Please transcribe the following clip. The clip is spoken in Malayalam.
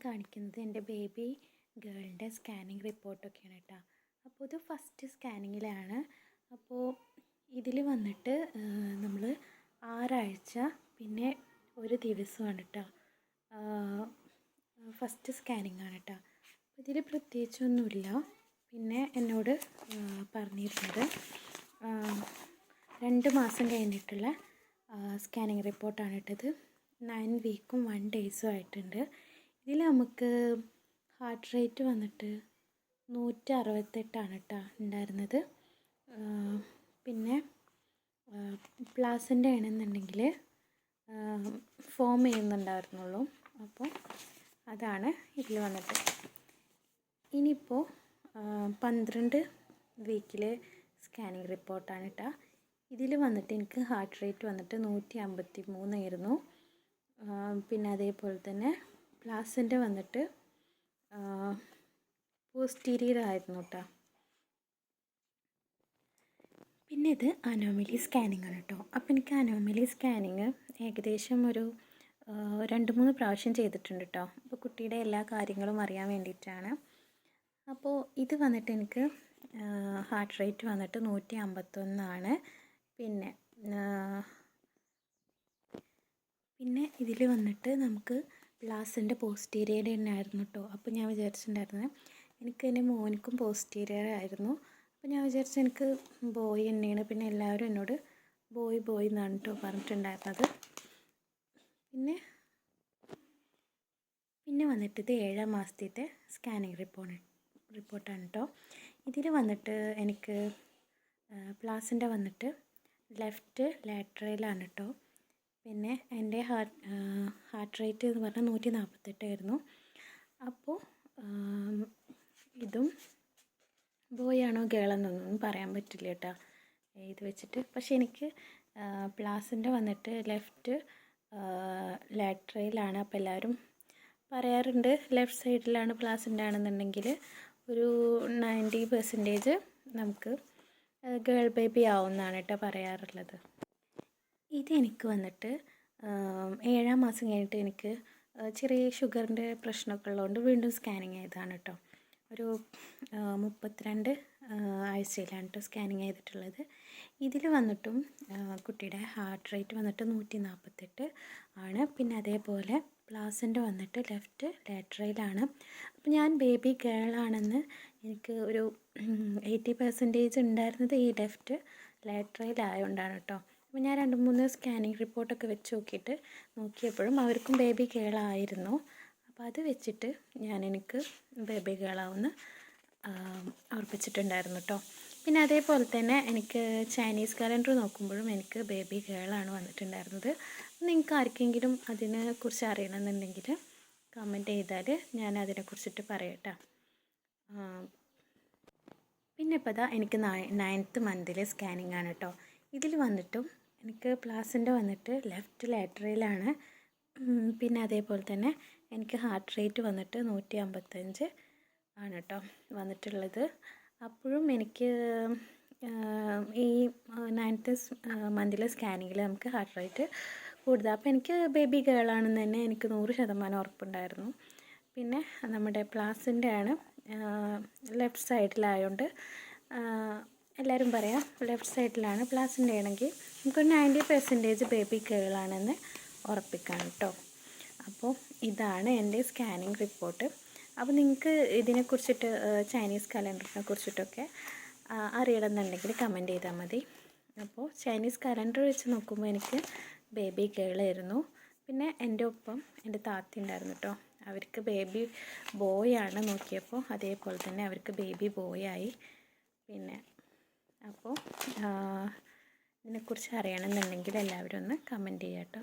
കാണിക്കുന്നത് എൻ്റെ ബേബി ഗേളിൻ്റെ സ്കാനിങ് റിപ്പോർട്ടൊക്കെയാണ് കേട്ടോ. അപ്പോൾ ഇത് ഫസ്റ്റ് സ്കാനിങ്ങിലാണ്. അപ്പോൾ ഇതിൽ വന്നിട്ട് നമ്മൾ 6 ആഴ്ച പിന്നെ ഒരു ദിവസമാണ് കേട്ടോ ഫസ്റ്റ് സ്കാനിങ് ആണ് കേട്ടോ. ഇതിൽ പ്രത്യേകിച്ചൊന്നുമില്ല. പിന്നെ എന്നോട് പറഞ്ഞിരുന്നത് 2 മാസം കഴിഞ്ഞിട്ടുള്ള സ്കാനിങ് റിപ്പോർട്ടാണ് ഇട്ടത്. 9 വീക്കും 1 ഡേയ്സും ആയിട്ടുണ്ട്. ഇതിൽ നമുക്ക് ഹാർട്ട് റേറ്റ് വന്നിട്ട് 168 കേട്ടോ ഉണ്ടായിരുന്നത്. പിന്നെ പ്ലാസിൻ്റെ ആണെന്നുണ്ടെങ്കിൽ ഫോം ചെയ്യുന്നുണ്ടായിരുന്നുള്ളൂ. അപ്പോൾ അതാണ് ഇതിൽ വന്നിട്ട്. ഇനിയിപ്പോൾ 12 വീക്കിലെ സ്കാനിങ് റിപ്പോർട്ടാണ് കേട്ടോ. ഇതിൽ വന്നിട്ട് എനിക്ക് ഹാർട്ട് റേറ്റ് വന്നിട്ട് 153 ആയിരുന്നു. പിന്നെ അതേപോലെ തന്നെ പ്ലാസിൻ്റെ വന്നിട്ട് പോസ്റ്റീരിയർ ആയിരുന്നു കേട്ടോ. പിന്നെ ഇത് അനോമലി സ്കാനിങ് ആണ് കേട്ടോ. അപ്പോൾ എനിക്ക് അനോമലി സ്കാനിങ് ഏകദേശം ഒരു 2-3 പ്രാവശ്യം ചെയ്തിട്ടുണ്ട് കേട്ടോ. അപ്പോൾ കുട്ടിയുടെ എല്ലാ കാര്യങ്ങളും അറിയാൻ വേണ്ടിയിട്ടാണ്. അപ്പോൾ ഇത് വന്നിട്ട് എനിക്ക് ഹാർട്ട് റേറ്റ് വന്നിട്ട് 151 ആണ്. പിന്നെ ഇതിൽ വന്നിട്ട് നമുക്ക് പ്ലാസിൻ്റെ പോസ്റ്റീരിയർ തന്നെ ആയിരുന്നു കേട്ടോ. അപ്പോൾ ഞാൻ വിചാരിച്ചിട്ടുണ്ടായിരുന്നത് എനിക്ക് എൻ്റെ മോനിക്കും പോസ്റ്റീരിയർ ആയിരുന്നു. അപ്പോൾ ഞാൻ വിചാരിച്ചു എനിക്ക് ബോയ് തന്നെയാണ്. പിന്നെ എല്ലാവരും എന്നോട് ബോയ് എന്നാണ് കേട്ടോ പറഞ്ഞിട്ടുണ്ടായിരുന്നത്. പിന്നെ വന്നിട്ട് ഇത് 7 മാസത്തെ സ്കാനിങ് റിപ്പോർട്ടാണ് കേട്ടോ. ഇതിൽ വന്നിട്ട് എനിക്ക് പ്ലാസിൻ്റെ വന്നിട്ട് ലെഫ്റ്റ് ലാറ്ററലാണ് കേട്ടോ. പിന്നെ എൻ്റെ ഹാർട്ട് റേറ്റ് എന്ന് പറഞ്ഞാൽ 148 ആയിരുന്നു. അപ്പോൾ ഇതും ബോയ് ആണോ ഗേളെന്നൊന്നും പറയാൻ പറ്റില്ല കേട്ടോ ഇത് വെച്ചിട്ട്. പക്ഷെ എനിക്ക് പ്ലാസിൻ്റെ വന്നിട്ട് ലെഫ്റ്റ് ലാറ്ററലാണ്. അപ്പോൾ എല്ലാവരും പറയാറുണ്ട് ലെഫ്റ്റ് സൈഡിലാണ് പ്ലാസിൻ്റെ ആണെന്നുണ്ടെങ്കിൽ ഒരു 90% നമുക്ക് ഗേൾ ബേബി ആവുമെന്നാണ് കേട്ടോ പറയാറുള്ളത്. ഇതെനിക്ക് വന്നിട്ട് 7 മാസം കഴിഞ്ഞിട്ട് എനിക്ക് ചെറിയ ഷുഗറിൻ്റെ പ്രശ്നമൊക്കെ ഉള്ളതുകൊണ്ട് വീണ്ടും സ്കാനിങ് ചെയ്തതാണ് കേട്ടോ. ഒരു 32 ആഴ്ചയിലാണ് കേട്ടോ സ്കാനിങ് ചെയ്തിട്ടുള്ളത്. ഇതിൽ വന്നിട്ടും കുട്ടിയുടെ ഹാർട്ട് റേറ്റ് വന്നിട്ട് 148 ആണ്. പിന്നെ അതേപോലെ പ്ലാസിൻ്റെ വന്നിട്ട് ലെഫ്റ്റ് ലാറ്ററലാണ്. അപ്പോൾ ഞാൻ ബേബി ഗേളാണെന്ന് എനിക്ക് ഒരു 80% ഉണ്ടായിരുന്നത് ഈ ലെഫ്റ്റ് ലാറ്ററലായതുകൊണ്ടാണ് കേട്ടോ. അപ്പോൾ ഞാൻ 2-3 സ്കാനിങ് റിപ്പോർട്ടൊക്കെ വെച്ച് നോക്കിയപ്പോഴും അവർക്കും ബേബി ഗേളായിരുന്നു. അപ്പോൾ അത് വെച്ചിട്ട് എനിക്ക് ബേബി ഗേളാവുമെന്ന് ഉറപ്പിച്ചിട്ടുണ്ടായിരുന്നു കേട്ടോ. പിന്നെ അതേപോലെ തന്നെ എനിക്ക് ചൈനീസ് കലണ്ടർ നോക്കുമ്പോഴും എനിക്ക് ബേബി ഗേളാണ് വന്നിട്ടുണ്ടായിരുന്നത്. നിങ്ങൾക്ക് ആർക്കെങ്കിലും അതിനെക്കുറിച്ച് അറിയണമെന്നുണ്ടെങ്കിൽ കമൻറ്റ് ചെയ്താൽ ഞാൻ അതിനെക്കുറിച്ചിട്ട് പറയട്ടോ. പിന്നെ ഇപ്പോൾ ഇതാ എനിക്ക് 9th മന്തിലെ സ്കാനിങ് ആണ് കേട്ടോ. ഇതിൽ വന്നിട്ടും എനിക്ക് പ്ലാസിൻ്റെ വന്നിട്ട് ലെഫ്റ്റ് ലാറ്ററലാണ്. പിന്നെ അതേപോലെ തന്നെ എനിക്ക് ഹാർട്ട് റേറ്റ് വന്നിട്ട് 155 ആണ് കേട്ടോ വന്നിട്ടുള്ളത്. അപ്പോഴും എനിക്ക് ഈ 9th മന്തിലെ സ്കാനിങ്ങിൽ നമുക്ക് ഹാർട്ട് റേറ്റ് കൂടുതൽ. അപ്പോൾ എനിക്ക് ബേബി ഗേളാണെന്ന് തന്നെ എനിക്ക് 100% ഉറപ്പുണ്ടായിരുന്നു. പിന്നെ നമ്മുടെ പ്ലാസിൻ്റെ ആണ് ലെഫ്റ്റ് സൈഡിലായതുകൊണ്ട് എല്ലാവരും പറയാം ലെഫ്റ്റ് സൈഡിലാണ്. പ്ലാസിൻ്റെ ആണെങ്കിൽ നമുക്കൊരു 90% ബേബി ഗേളാണെന്ന് ഉറപ്പിക്കാം കേട്ടോ. അപ്പോൾ ഇതാണ് എൻ്റെ സ്കാനിങ് റിപ്പോർട്ട്. അപ്പോൾ നിങ്ങൾക്ക് ഇതിനെക്കുറിച്ചിട്ട് ചൈനീസ് കലണ്ടറിനെ കുറിച്ചിട്ടൊക്കെ അറിയണമെന്നുണ്ടെങ്കിൽ കമൻറ്റ് ചെയ്താൽ മതി. അപ്പോൾ ചൈനീസ് കലണ്ടർ വെച്ച് നോക്കുമ്പോൾ എനിക്ക് ബേബി ഗേളായിരുന്നു. പിന്നെ എൻ്റെ ഒപ്പം എൻ്റെ താത്ത ഉണ്ടായിരുന്നു കേട്ടോ. അവർക്ക് ബേബി ബോയ് ആണ് നോക്കിയപ്പോൾ, അതേപോലെ തന്നെ അവർക്ക് ബേബി ബോയ് ആയി. പിന്നെ അപ്പോൾ ഇതിനെക്കുറിച്ച് അറിയണമെന്നുണ്ടെങ്കിൽ എല്ലാവരും ഒന്ന് കമൻറ്റ് ചെയ്യാം കേട്ടോ.